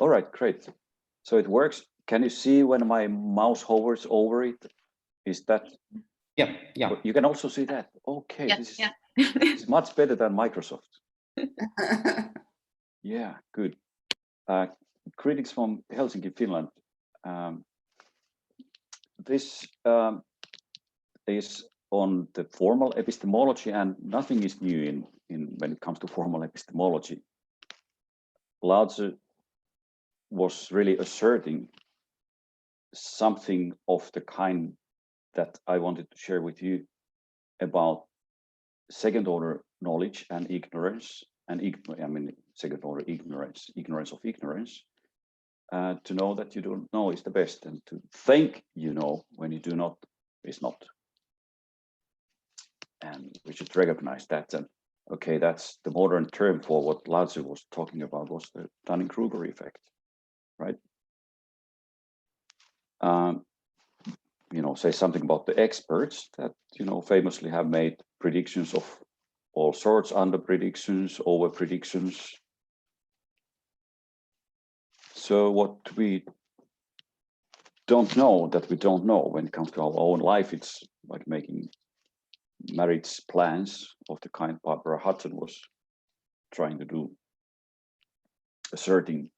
All right, great. So it works. Can you see when my mouse hovers over it? Is that? Yeah, yeah. You can also see that. Okay, Yeah, this yeah. is much better than Microsoft. Yeah, good. Greetings from Helsinki, Finland. This is on the formal epistemology, and nothing is new in when it comes to formal epistemology. Lao Tzu was really asserting something of the kind that I wanted to share with you about second order knowledge and ignorance, and second order ignorance of ignorance. To know that you don't know is the best, and to think you know when you do not is not. And we should recognize that. And okay, that's the modern term for what Lao Tzu was talking about, was the Dunning-Kruger effect, right? Say something about the experts that, famously have made predictions of all sorts, under predictions, over predictions. So what we don't know that we don't know when it comes to our own life, it's like making marriage plans of the kind Barbara Hudson was trying to do, asserting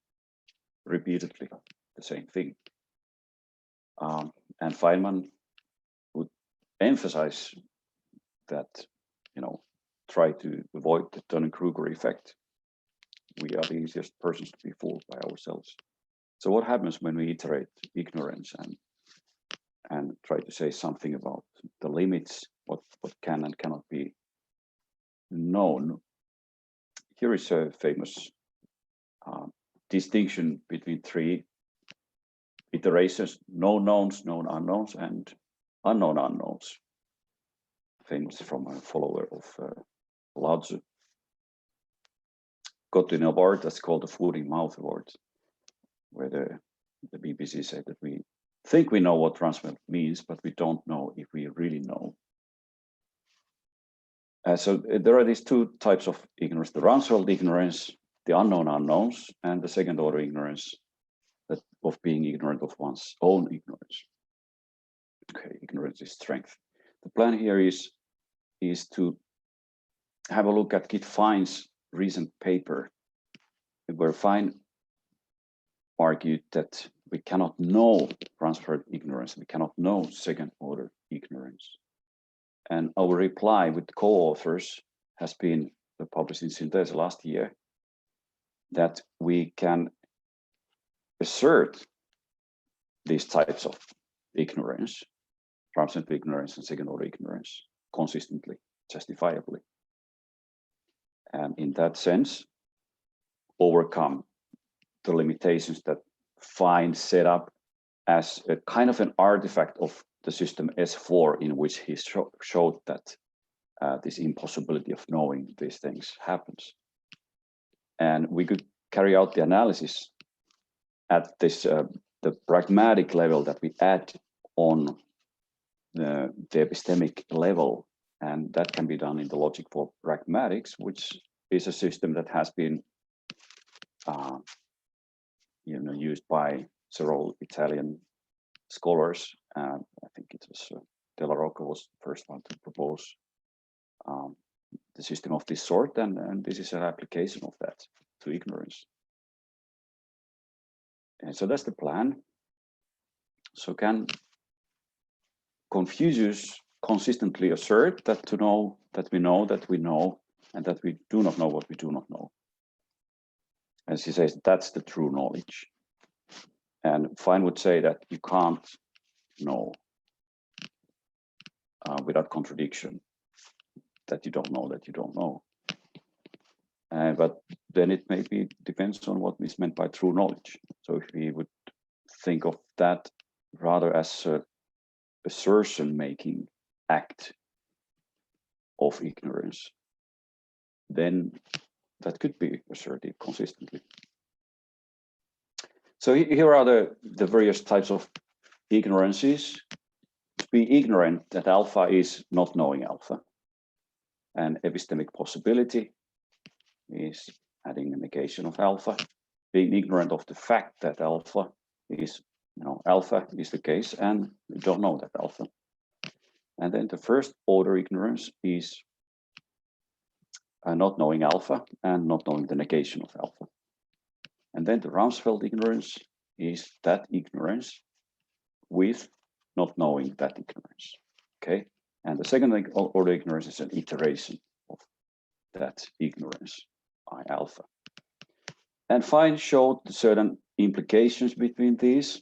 repeatedly the same thing. And Feynman would emphasize that, try to avoid the Dunning-Kruger effect. We are the easiest persons to be fooled by ourselves. So what happens when we iterate ignorance and try to say something about the limits, what can and cannot be known? Here is a famous distinction between three iterations: known knowns, known unknowns, and unknown unknowns. Famous from a follower of Lao Tzu. Got an award that's called the Food-in Mouth Award, where the BBC said that we think we know what transfer means, but we don't know if we really know. So there are these two types of ignorance: the unsolved ignorance, the unknown unknowns, and the second order ignorance, that of being ignorant of one's own ignorance. Okay, ignorance is strength. The plan here is to have a look at Kit Fine's recent paper, where Fine argued that we cannot know transferred ignorance, we cannot know second order ignorance. And our reply with co-authors has been published in Synthese last year, that we can assert these types of ignorance, transient ignorance and second order ignorance, consistently, justifiably. And in that sense, overcome the limitations that Fine set up as a kind of an artifact of the system S4, in which he showed that this impossibility of knowing these things happens. And we could carry out the analysis at this the pragmatic level that we add on the epistemic level, and that can be done in the logic for pragmatics, which is a system that has been used by several Italian scholars. I think it was Della Rocca was the first one to propose the system of this sort, and this is an application of that to ignorance. And so that's the plan. So can Confucius consistently assert that to know that we know that we know, and that we do not know what we do not know? As he says, that's the true knowledge. And Fine would say that you can't know without contradiction, that you don't know that you don't know. But then it maybe depends on what is meant by true knowledge. So if we would think of that rather as a assertion-making act of ignorance, then that could be asserted consistently. So here are the various types of ignorances. To be ignorant that alpha is not knowing alpha. And epistemic possibility is adding a negation of alpha. being ignorant of the fact that alpha is, alpha is the case, and you don't know that alpha. And then the first order ignorance is not knowing alpha and not knowing the negation of alpha. And then the Rumsfeld ignorance is that ignorance with not knowing that ignorance. Okay, and the second order ignorance is an iteration of that ignorance by alpha. And Fein showed certain implications between these.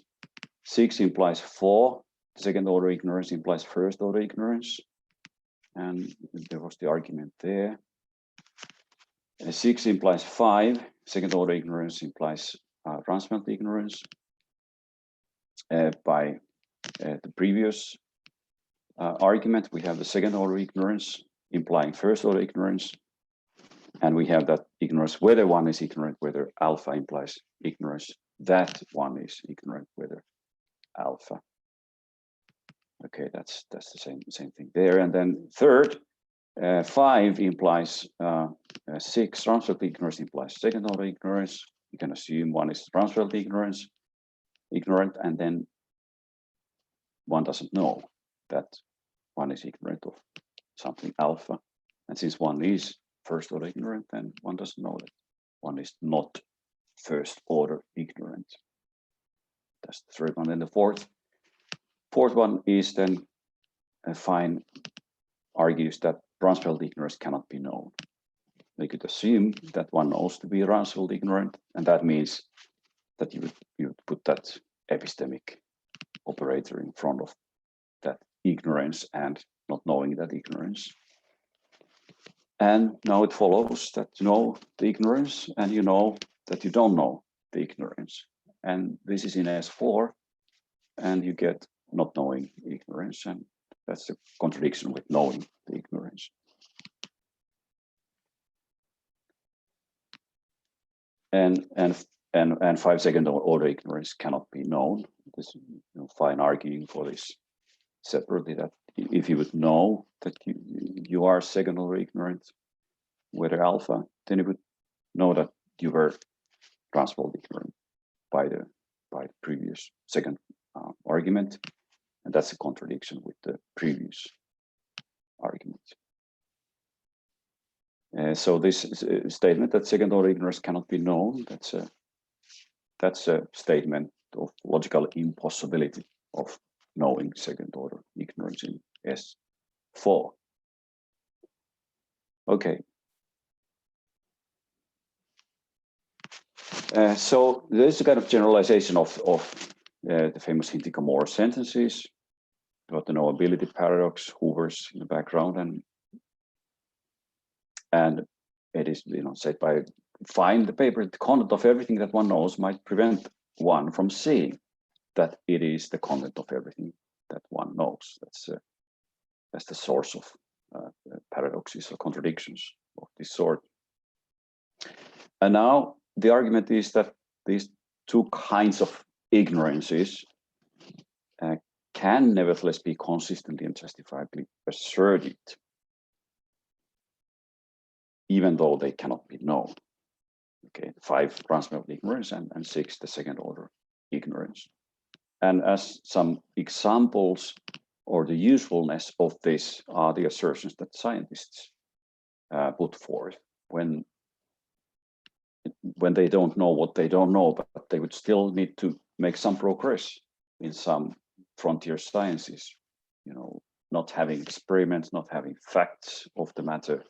6 implies 4. Second order ignorance implies first order ignorance. And there was the argument there. 6 implies 5. Second order ignorance implies Rumsfeld ignorance. By the previous argument, we have the second order ignorance implying first order ignorance. And we have that ignorance whether one is ignorant, whether alpha implies ignorance, that one is ignorant, whether alpha. Okay, that's the same thing there. And then third, 5 implies 6. Rumsfeld ignorance implies second order ignorance. You can assume one is Rumsfeld ignorant, and then one doesn't know that one is ignorant of something alpha. And since one is first order ignorant, then one doesn't know that one is not first order ignorant. That's the third one. And the fourth one is then Fein argues that Rumsfeld ignorance cannot be known. We could assume that one knows to be Rumsfeld ignorant, and that means that you would put that epistemic operator in front of that ignorance and not knowing that ignorance. And now it follows that you know the ignorance and you know that you don't know the ignorance. And this is in S4, and you get not knowing ignorance, and that's the contradiction with knowing the ignorance. And 5 second order ignorance cannot be known. This, Fein arguing for this separately, that if you would know that you are second order ignorant, whether alpha, then you would know that you were Rumsfeld ignorant by the previous second argument, and that's a contradiction with the previous argument. So this statement that second order ignorance cannot be known, that's a statement of logical impossibility of knowing second order ignorance in S4. Okay. So there's a kind of generalization of the famous Hintikka-Moore sentences about the knowability paradox, Hoover's in the background, and it is said by Fein the paper, the content of everything that one knows might prevent one from seeing that it is the content of everything that one knows. That's the source of paradoxes or contradictions of this sort. And now the argument is that these two kinds of ignorances can nevertheless be consistently and justifiably asserted, even though they cannot be known. Okay, 5 Rumsfeld ignorance and 6 the second order ignorance. And as some examples or the usefulness of this are the assertions that scientists put forth when they don't know what they don't know, but they would still need to make some progress in some frontier sciences, not having experiments, not having facts of the matter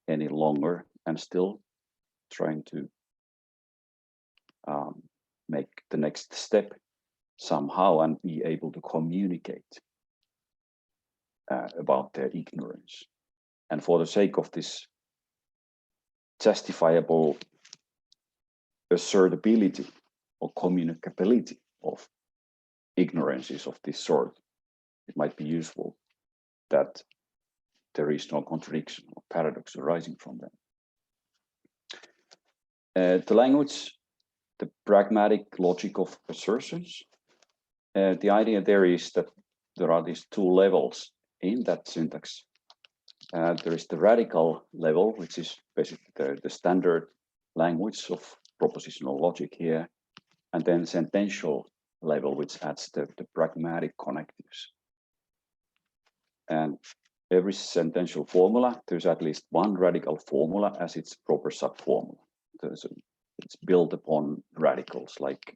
any longer, and still trying to make the next step somehow and be able to communicate about their ignorance. And for the sake of this justifiable assertability or communicability of ignorances of this sort, it might be useful that there is no contradiction or paradox arising from them. The language, the pragmatic logic of assertions, the idea there is that there are these 2 levels in that syntax. There is the radical level, which is basically the standard language of propositional logic here, and then sentential level, which adds the pragmatic connectives. And every sentential formula, there's at least one radical formula as its proper subformula. It's built upon radicals, like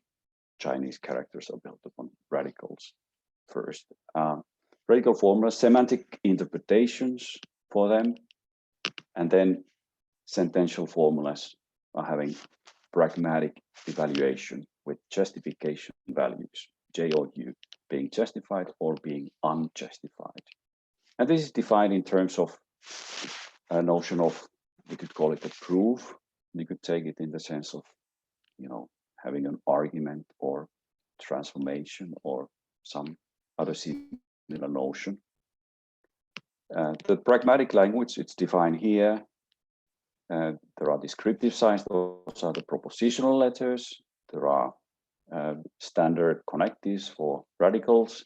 Chinese characters are built upon radicals first. Radical formulas, semantic interpretations for them, and then sentential formulas are having pragmatic evaluation with justification values, J or U, being justified or being unjustified. And this is defined in terms of a notion of, you could call it a proof. You could take it in the sense of, having an argument or transformation or some other similar notion. The pragmatic language, it's defined here. There are descriptive signs, those are the propositional letters. There are standard connectives for radicals.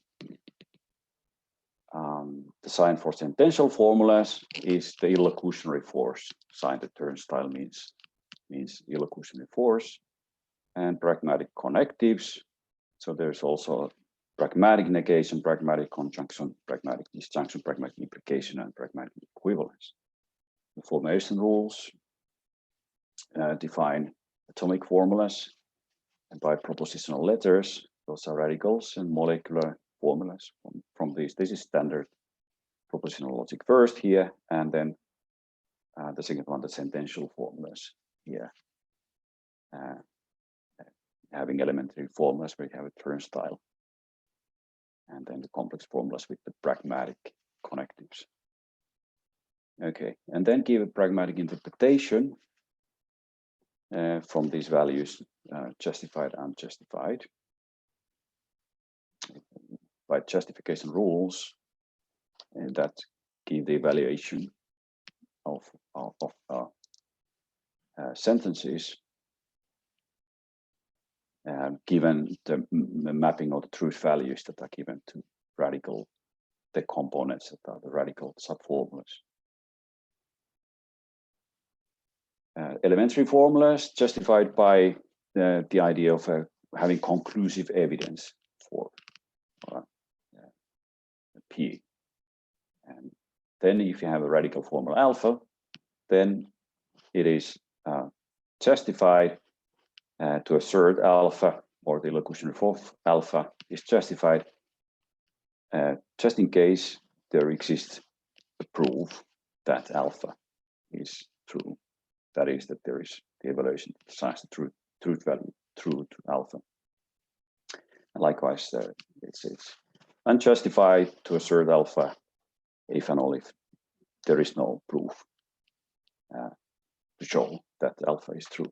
The sign for sentential formulas is the illocutionary force. Sign the turnstile means illocutionary force. And pragmatic connectives. So there's also pragmatic negation, pragmatic conjunction, pragmatic disjunction, pragmatic implication, and pragmatic equivalence. The formation rules define atomic formulas and by propositional letters. Those are radicals and molecular formulas from these. This is standard propositional logic first here, and then the second one, the sentential formulas here. Having elementary formulas where you have a turnstile, and then the complex formulas with the pragmatic connectives. Okay, and then give a pragmatic interpretation from these values, justified, unjustified. By justification rules that give the evaluation of sentences given the mapping of the truth values that are given to the components that are the radical subformulas. Elementary formulas justified by the idea of having conclusive evidence for P. And then if you have a radical formula alpha, then it is justified to assert alpha, or the illocutionary force alpha is justified just in case there exists a proof that alpha is true. That is, that there is the evaluation that assigns the truth value true to alpha. And likewise, it's unjustified to assert alpha if and only if there is no proof to show that alpha is true.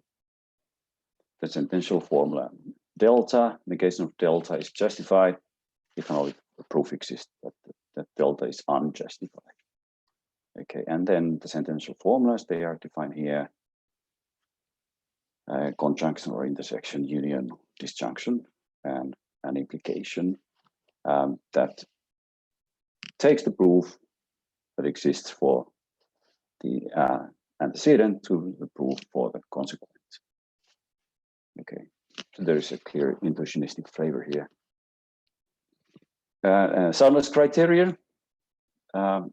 The sentential formula delta, negation of delta is justified if and only if the proof exists that delta is unjustified. Okay, and then the sentential formulas, they are defined here. Conjunction or intersection, union, disjunction, and an implication that takes the proof that exists for the antecedent to the proof for the consequent. Okay, so there is a clear intuitionistic flavor here. Soundness criterion,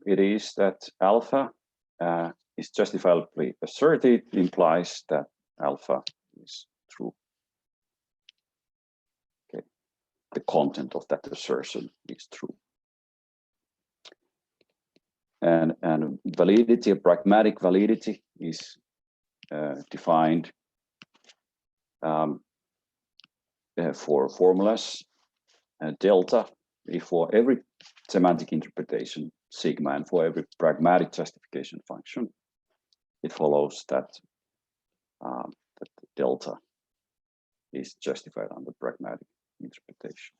it is that alpha is justifiably asserted, implies that alpha is true. Okay, the content of that assertion is true. And validity, pragmatic validity is defined for formulas delta, if for every semantic interpretation sigma and for every pragmatic justification function, it follows that that delta is justified under pragmatic interpretation.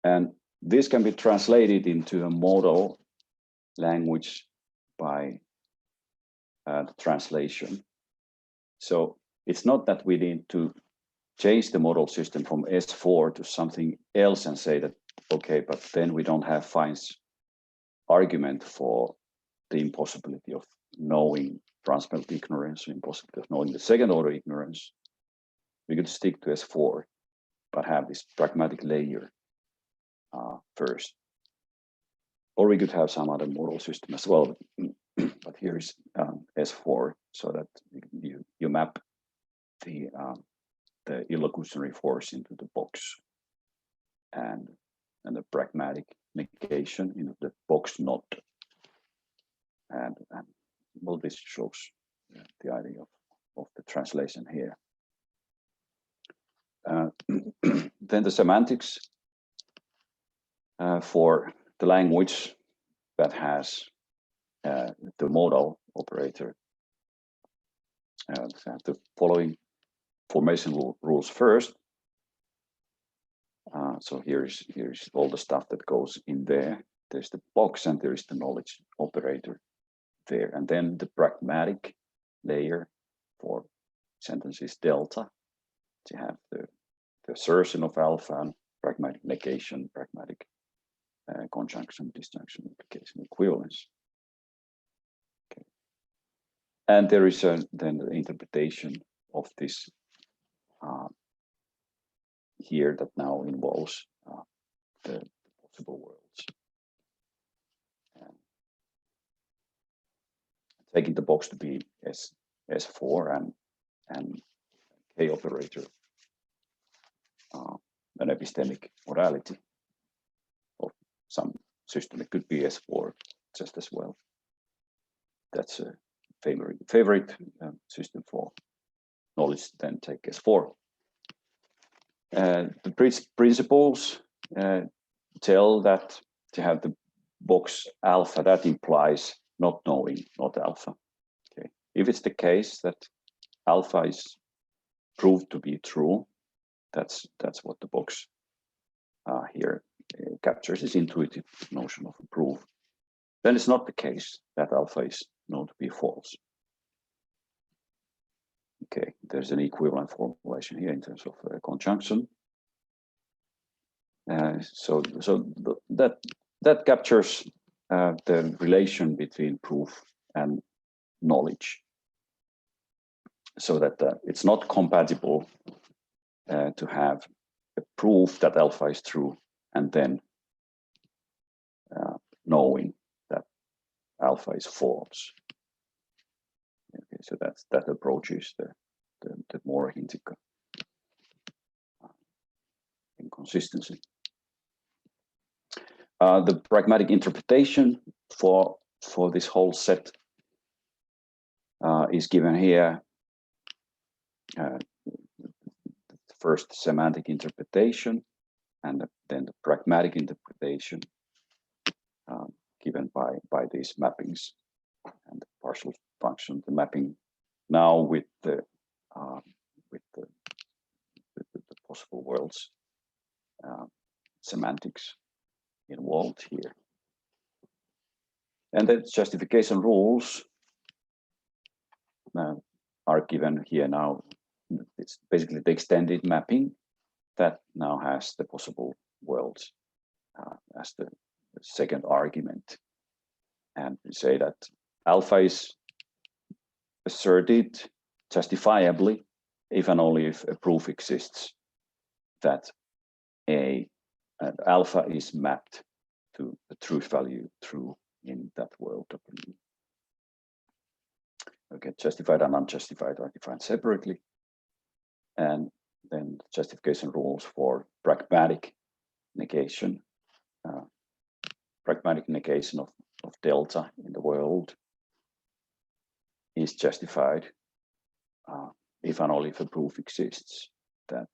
And this can be translated into a modal language by the translation. So it's not that we need to change the model system from S4 to something else and say that, okay, but then we don't have Fein's argument for the impossibility of knowing transcendental ignorance, impossibility of knowing the second order ignorance, we could stick to S4, but have this pragmatic layer first. Or we could have some other moral system as well, but here is S4, so that you map the illocutionary force into the box, and the pragmatic negation into the box not. And well, this shows the idea of the translation here. Then the semantics for the language that has the modal operator. The following formation rules first. So here's all the stuff that goes in there. There's the box and there is the knowledge operator there. And then the pragmatic layer for sentences delta. You have the assertion of alpha and pragmatic negation, pragmatic conjunction, disjunction, implication, equivalence. Okay. And there is then the interpretation of this here that now involves the possible worlds. Taking the box to be S4 and K operator, an epistemic modality of some system. It could be S4 just as well. That's a favorite system for knowledge. Then take S4. The principles tell that to have the box alpha, that implies not knowing, not alpha. Okay. If it's the case that alpha is proved to be true, that's what the box here captures, this intuitive notion of a proof. Then it's not the case that alpha is known to be false. Okay, there's an equivalent formulation here in terms of conjunction. So that captures the relation between proof and knowledge, so that it's not compatible to have a proof that alpha is true and then knowing that alpha is false. Okay, so that approach is the more Hintikka inconsistency. The pragmatic interpretation for this whole set is given here. The first semantic interpretation, and then the pragmatic interpretation given by these mappings and the partial function. The mapping now with the possible worlds semantics involved here. And the justification rules are given here now. It's basically the extended mapping that now has the possible worlds as the second argument. And we say that alpha is asserted justifiably if and only if a proof exists that alpha is mapped to the truth value true in that world W. Okay, justified and unjustified are defined separately. And then justification rules for pragmatic negation. Pragmatic negation of delta in the world is justified if and only if a proof exists that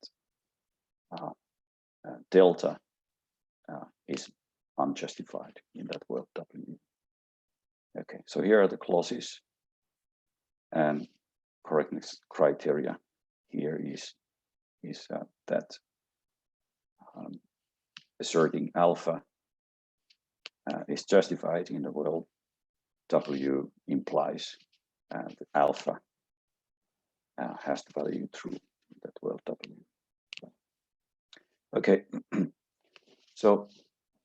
delta is unjustified in that world W. Okay, so here are the clauses, and correctness criteria here is that asserting alpha is justified in the world W implies that alpha has the value true in that world W. Okay, so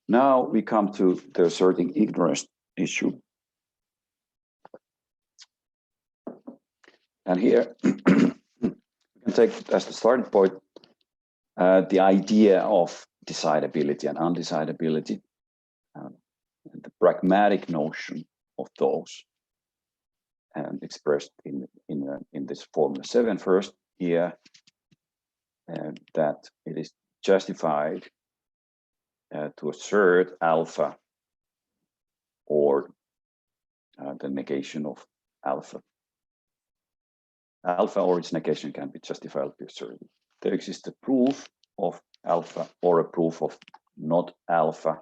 now we come to the asserting ignorance issue. And here we can take as the starting point the idea of decidability and undecidability, the pragmatic notion of those, and expressed in this Formula 7 first here, that it is justified to assert alpha or the negation of alpha. Alpha or its negation can be justified to be asserted. There exists a proof of alpha or a proof of not alpha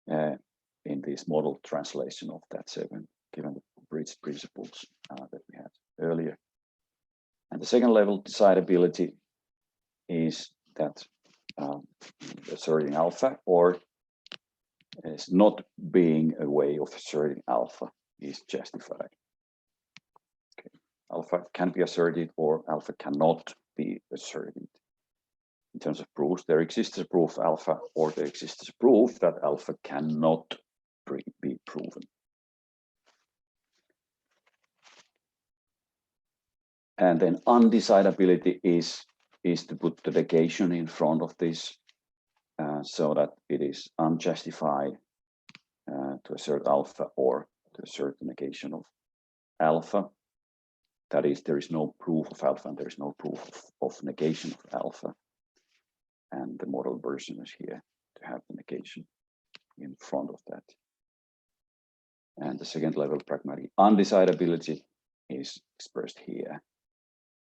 in this model translation of that 7, given the bridge principles that we had earlier. And the second level, decidability, is that asserting alpha or is not being a way of asserting alpha is justified. Okay. Alpha can be asserted or alpha cannot be asserted. In terms of proofs, there exists a proof alpha or there exists a proof that alpha cannot be proven. And then undecidability is to put the negation in front of this so that it is unjustified to assert alpha or to assert the negation of alpha. That is, there is no proof of alpha and there is no proof of negation of alpha. And the model version is here to have the negation in front of that. And the second level, pragmatic undecidability, is expressed here.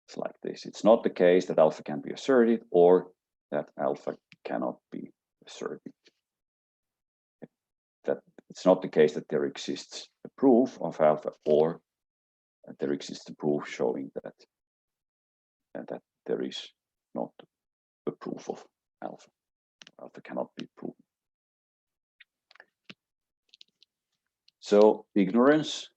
It's like this. It's not the case that alpha can be asserted or that alpha cannot be asserted. That it's not the case that there exists a proof of alpha or that there exists a proof showing that there is not a proof of alpha. Alpha cannot be proven. So ignorance,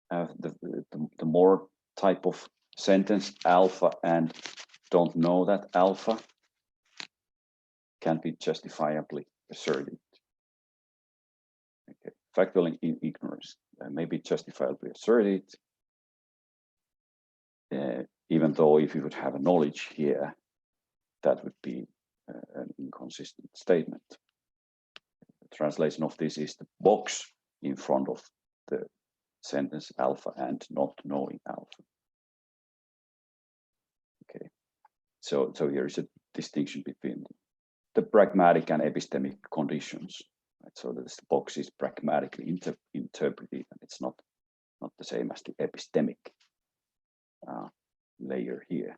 the more type of sentence alpha and don't know that alpha can be justifiably asserted. Okay. Factual ignorance may be justifiably asserted, even though if you would have a knowledge here, that would be an inconsistent statement. The translation of this is the box in front of the sentence alpha and not knowing alpha. Okay, so here is a distinction between the pragmatic and epistemic conditions. Right? So this box is pragmatically interpreted, and it's not the same as the epistemic layer here.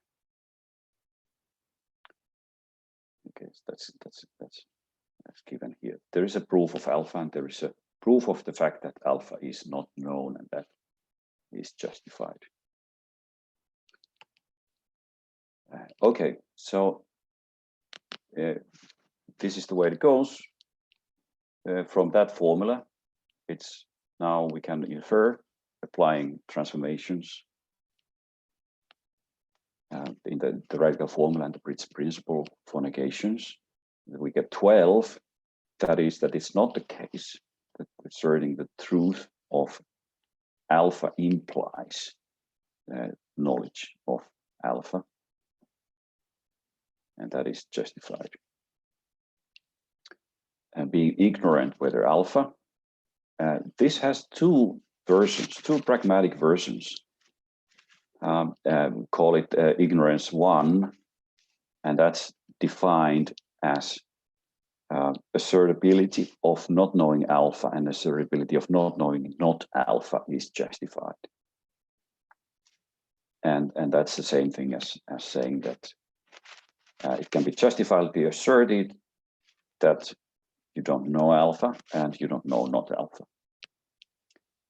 Okay, so that's given here. There is a proof of alpha, and there is a proof of the fact that alpha is not known, and that is justified. Okay, so this is the way it goes. From that formula, it's now we can infer, applying transformations in the radical formula and the bridge principle for negations. We get 12. That is, that it's not the case that asserting the truth of alpha implies knowledge of alpha, and that is justified. And being ignorant whether alpha, this has two versions, two pragmatic versions. Call it ignorance 1, and that's defined as assertability of not knowing alpha, and assertability of not knowing not alpha is justified. And that's the same thing as saying that it can be justifiably asserted that you don't know alpha and you don't know not alpha.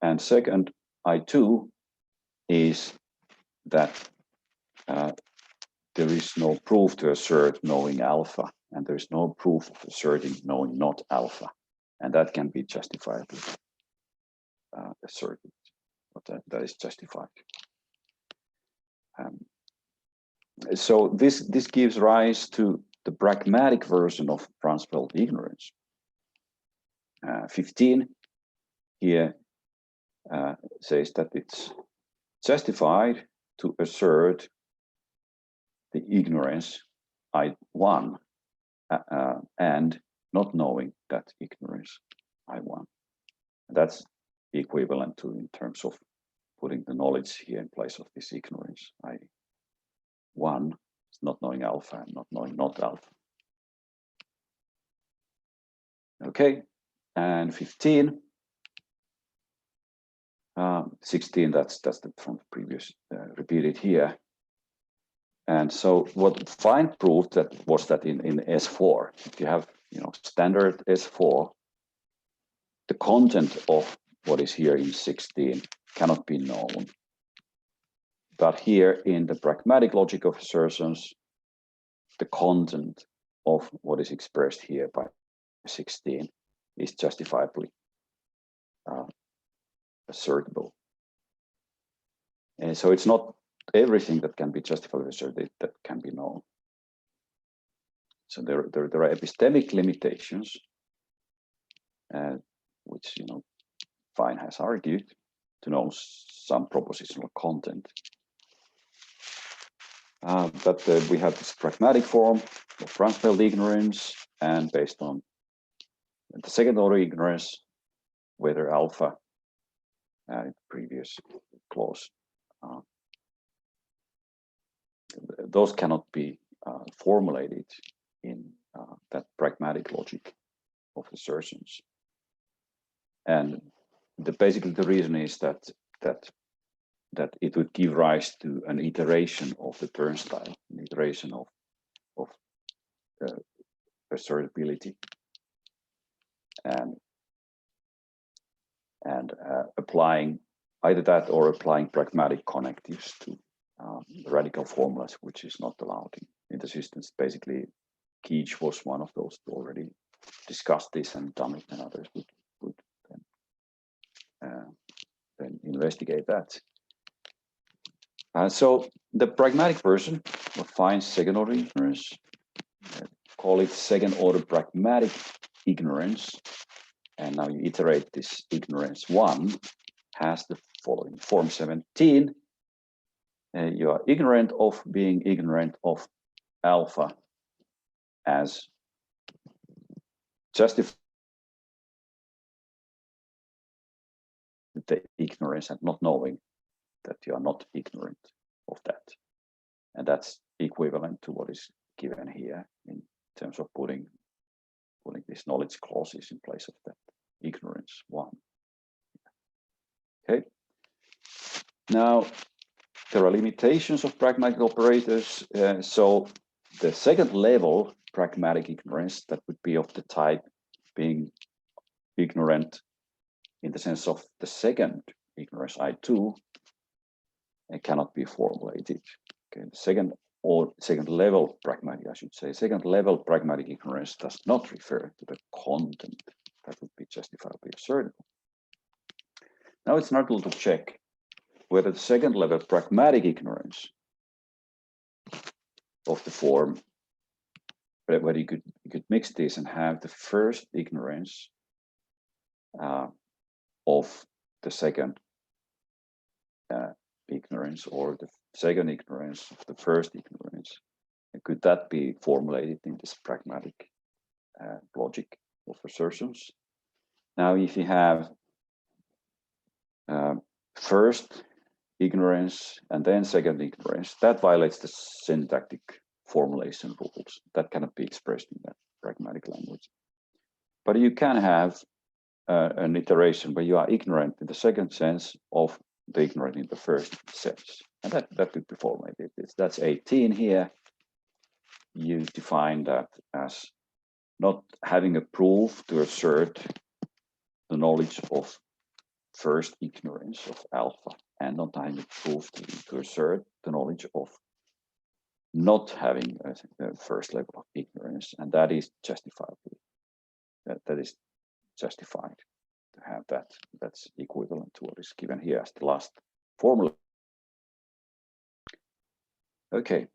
And second, I2 is that there is no proof to assert knowing alpha, and there is no proof of asserting knowing not alpha, and that can be justifiably asserted, but that is justified. So this gives rise to the pragmatic version of principled ignorance. 15 here says that it's justified to assert the ignorance I1 and not knowing that ignorance I1. That's equivalent to in terms of putting the knowledge here in place of this ignorance I1, not knowing alpha and not knowing not alpha. Okay, and 15. 16, that's from the previous, repeated here. And so what Fein proved that was that in S4, if you have standard S4, the content of what is here in 16 cannot be known. But here in the pragmatic logic of assertions, the content of what is expressed here by 16 is justifiably assertable. And so it's not everything that can be justifiably asserted that can be known. So there are epistemic limitations, which Fein has argued to know some propositional content. But we have this pragmatic form of transfelt ignorance, and based on the second order ignorance, whether alpha, in the previous clause, those cannot be formulated in that pragmatic logic of assertions. And basically the reason is that it would give rise to an iteration of the turnstile, an iteration of assertability, and applying either that or applying pragmatic connectives to radical formulas, which is not allowed in the systems. Basically, Keach was one of those who already discussed this and done it, and others would then investigate that. So the pragmatic version of Fein's second order ignorance, call it second order pragmatic ignorance, and now you iterate this ignorance 1, has the following form 17. You are ignorant of being ignorant of alpha as justified the ignorance and not knowing that you are not ignorant of that. And that's equivalent to what is given here in terms of putting these knowledge clauses in place of that ignorance 1. Okay. Now, there are limitations of pragmatic operators. So the second level pragmatic ignorance, that would be of the type being ignorant in the sense of the second ignorance I2, it cannot be formulated. Okay, the second level pragmatic, I should say, second level pragmatic ignorance does not refer to the content that would be justifiably assertable. Now it's not able to check whether the second level pragmatic ignorance of the form, whether you could mix this and have the first ignorance of the second ignorance, or the second ignorance of the first ignorance. And could that be formulated in this pragmatic logic of assertions? Now, if you have first ignorance and then second ignorance, that violates the syntactic formulation rules. That cannot be expressed in that pragmatic language. But you can have an iteration where you are ignorant in the second sense of the ignorant in the first sense. And that could be formulated. That's 18 here. You define that as not having a proof to assert the knowledge of first ignorance of alpha, and not having a proof to assert the knowledge of not having a first level of ignorance, and that is justifiably. That is justified to have that. That's equivalent to what is given here as the last formula. Okay,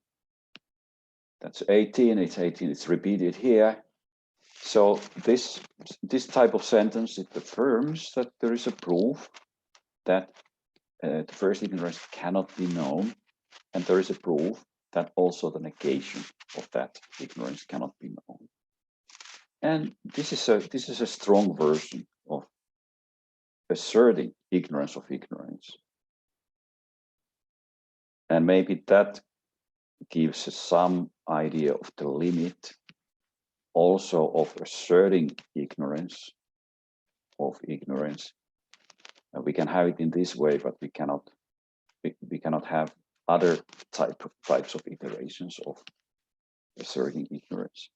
that's 18. It's 18. It's repeated here. So this type of sentence, it affirms that there is a proof that the first ignorance cannot be known And there is a proof that also the negation of that ignorance cannot be known. And this is a strong version of asserting ignorance of ignorance. And maybe that gives us some idea of the limit also of asserting ignorance of ignorance. And we can have it in this way, but we cannot have other types of iterations of asserting ignorance.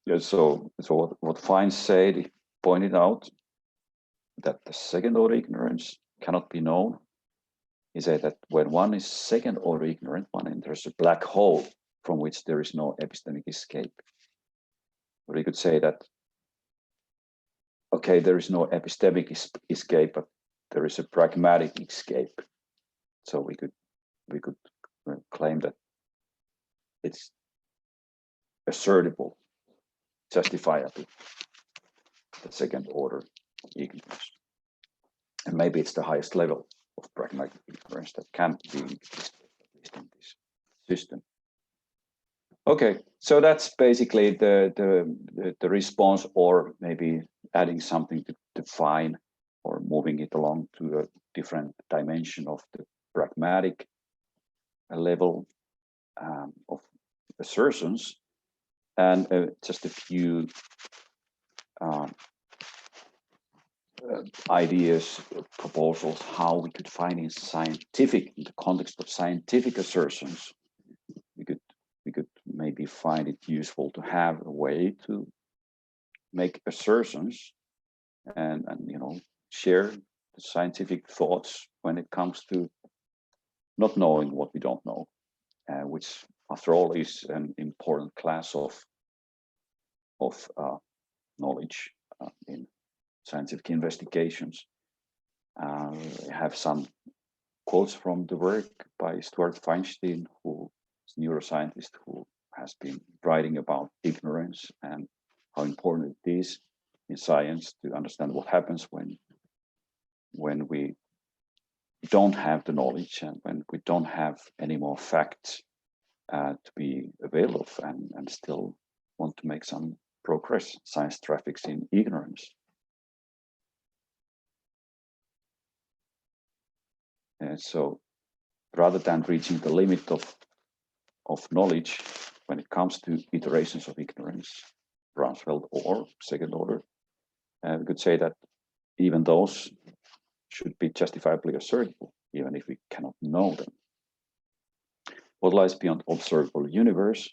Yeah, so what Feinstein pointed out, that the second order ignorance cannot be known. He said that when one is second order ignorant, one enters a black hole from which there is no epistemic escape. Or you could say that, okay, there is no epistemic escape, but there is a pragmatic escape. So we could claim that it's assertable, justifiable, the second order ignorance. And maybe it's the highest level of pragmatic ignorance that can be in this system. Okay, so that's basically the response, or maybe adding something to define or moving it along to a different dimension of the pragmatic level of assertions, and just a few ideas, proposals, how we could find in the context of scientific assertions. We could maybe find it useful to have a way to make assertions and share the scientific thoughts when it comes to not knowing what we don't know, which after all is an important class of knowledge in scientific investigations. I have some quotes from the work by Stuart Feinstein, who is a neuroscientist who has been writing about ignorance and how important it is in science to understand what happens when we don't have the knowledge and when we don't have any more facts to be available of, and still want to make some progress. Science traffics in ignorance. And so rather than reaching the limit of knowledge when it comes to iterations of ignorance, Brownsfeld or second order, we could say that even those should be justifiably assertable, even if we cannot know them. What lies beyond observable universe?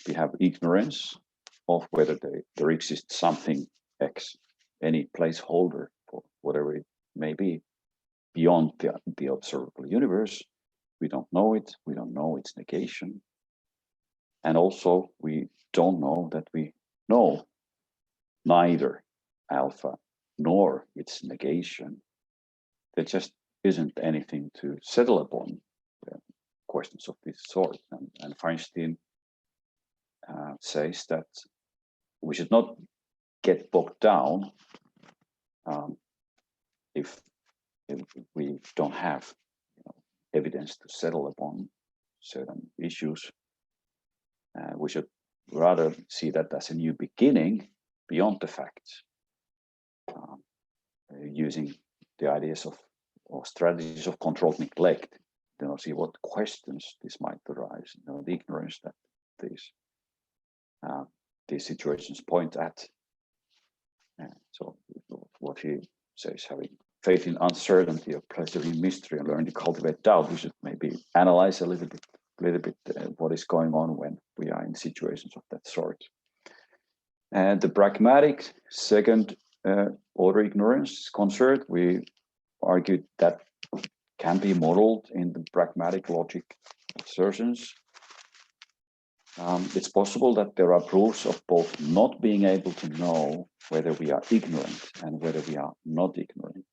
We have ignorance of whether there exists something X, any placeholder for whatever it may be beyond the observable universe. We don't know it. We don't know its negation. And also, we don't know that we know neither alpha nor its negation. There just isn't anything to settle upon questions of this sort. And Feinstein says that we should not get bogged down if we don't have evidence to settle upon certain issues. We should rather see that as a new beginning beyond the facts, using the ideas of or strategies of controlled neglect, see what questions this might arise, the ignorance that these situations point at. So what he says, having faith in uncertainty, or pleasure in mystery, and learn to cultivate doubt, we should maybe analyze a little bit what is going on when we are in situations of that sort. And the pragmatic second order ignorance concerned, we argued that can be modeled in the pragmatic logic assertions. It's possible that there are proofs of both not being able to know whether we are ignorant and whether we are not ignorant.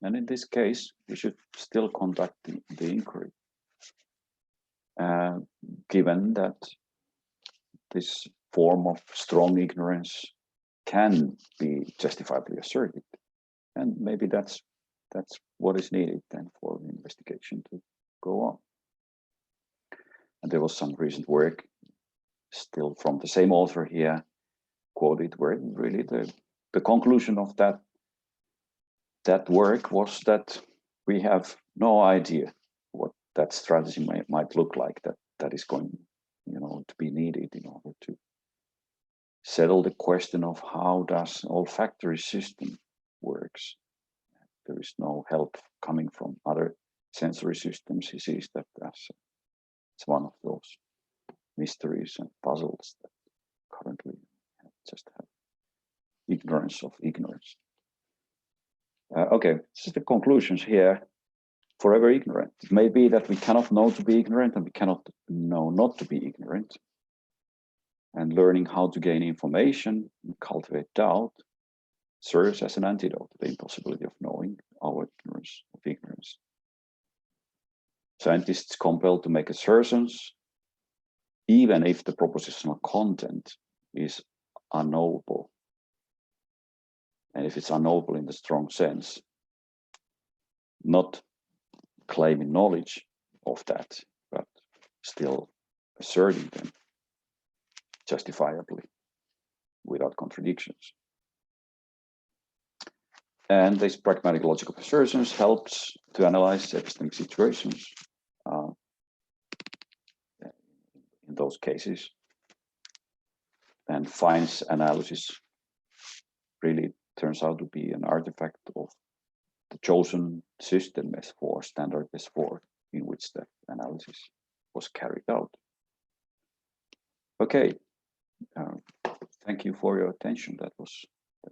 And in this case, we should still conduct the inquiry, given that this form of strong ignorance can be justifiably asserted. And maybe that's that's what is needed then for the investigation to go on. And there was some recent work, still from the same author here, quoted, where really the conclusion of that work was that we have no idea what that strategy might look like that is going, to be needed in order to settle the question of how does olfactory system works. There is no help coming from other sensory systems. He sees that as it's one of those mysteries and puzzles that currently just have ignorance of ignorance. Okay, this is the conclusions here. Forever ignorant. It may be that we cannot know to be ignorant and we cannot know not to be ignorant. And learning how to gain information and cultivate doubt serves as an antidote to the impossibility of knowing our ignorance of ignorance. Scientists compelled to make assertions, even if the propositional content is unknowable. And if it's unknowable in the strong sense, not claiming knowledge of that, but still asserting them justifiably without contradictions. And this pragmatic logic of assertions helps to analyze epistemic situations in those cases. And Feinstein's analysis really turns out to be an artifact of the chosen system S4, standard S4, in which that analysis was carried out. Okay, thank you for your attention. That was